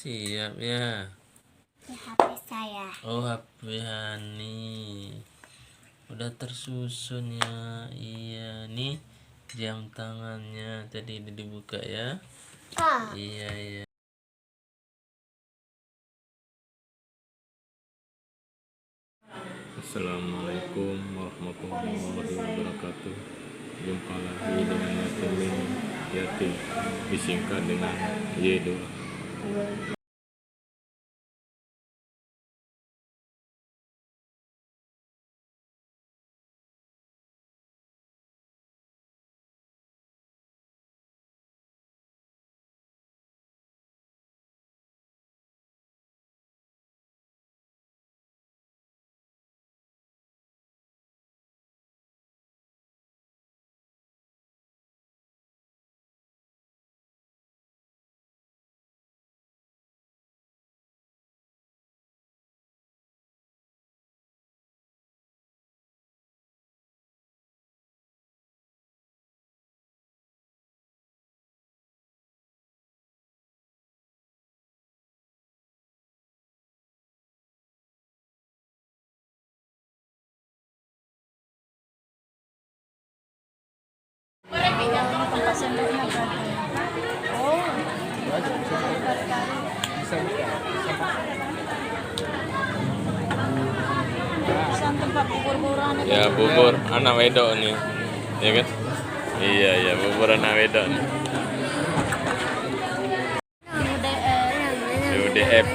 siap ya. HP saya. Oh, HP Hani udah tersusun ya. Iya nih jam tangannya tadi dibuka ya. Iya ya. Assalamualaikum warahmatullahi wabarakatuh. Jumpa lagi dengan Yatim disingkat dengan Yedo. Ya bubur anak wedok nih, ya kan? Iya ya bubur anak wedok nih. UDF.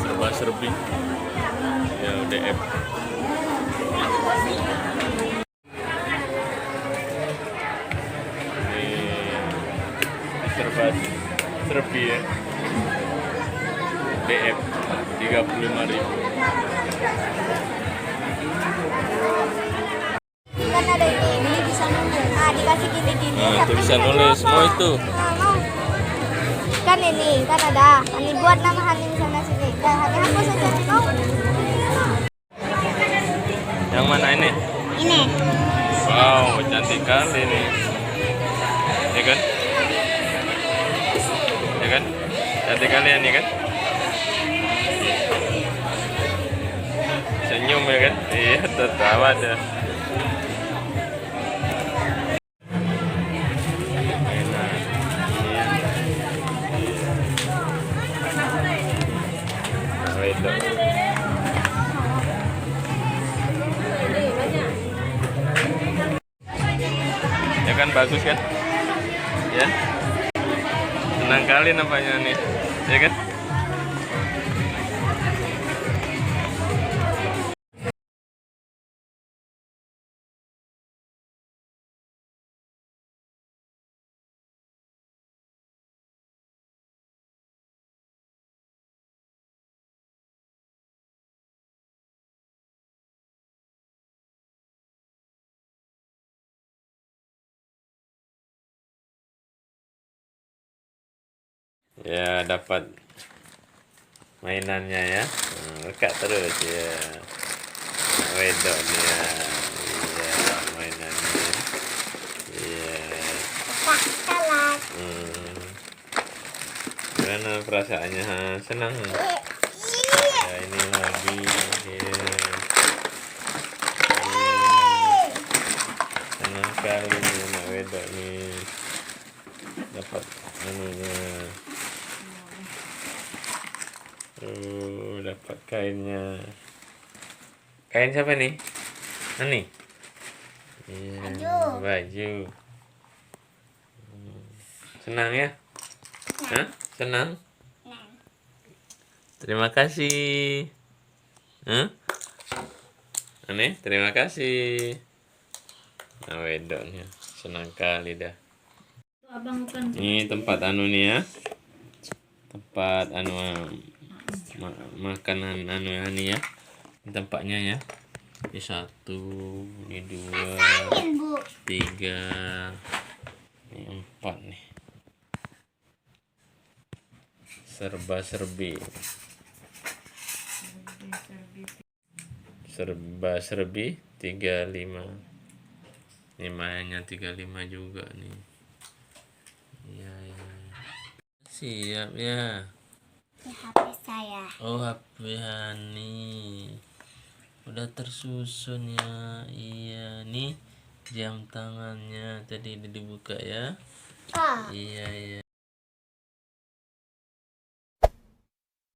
Serba-serbi. Ya UDF. Serbi ya. DF 35.000. Kan ada ini bisa nulis. Dikasih gini-gini. Nah, tulisan nulis semua itu. Kan ini kan ada. Hani buat nama Hani di sana sini. Dan Hani hapus aja kau. Yang mana ini? Ini. Wow, cantik kali ini. Ya kan? Ya kan? Cantik kalian ya kan? Senyum ya kan? Iya, tertawa ada. Ya kan bagus kan? Ya. Senang kali nampaknya nih. Ya kan? Ya dapat mainannya ya. Lekat terus ya. Nah, wedok nih ya. Iya mainannya. Iya. Gimana perasaannya? Senang. Ya ini lagi. Ya. Senang sekali nih anak wedok nih. Dapat anunya. Dapat kainnya. Kain siapa nih? Ani? Iya, baju. Senang ya? Hah? Senang? Terima kasih. Hah? Ani, terima kasih. Nah, wedoknya senang kali dah. Ini tempat anu nih ya. Tempat anu makanan anu Hani ya. Ini tempatnya ya. Ini 1, ini 2, 3, ini 4 nih. Serba-serbi. serba serbi 35. Ini mainnya 35 juga nih. Iya ya. Siap ya. Ini HP saya. Oh, HP Hani udah tersusun ya. Iya nih jam tangannya tadi dibuka ya. Ah. Iya ya.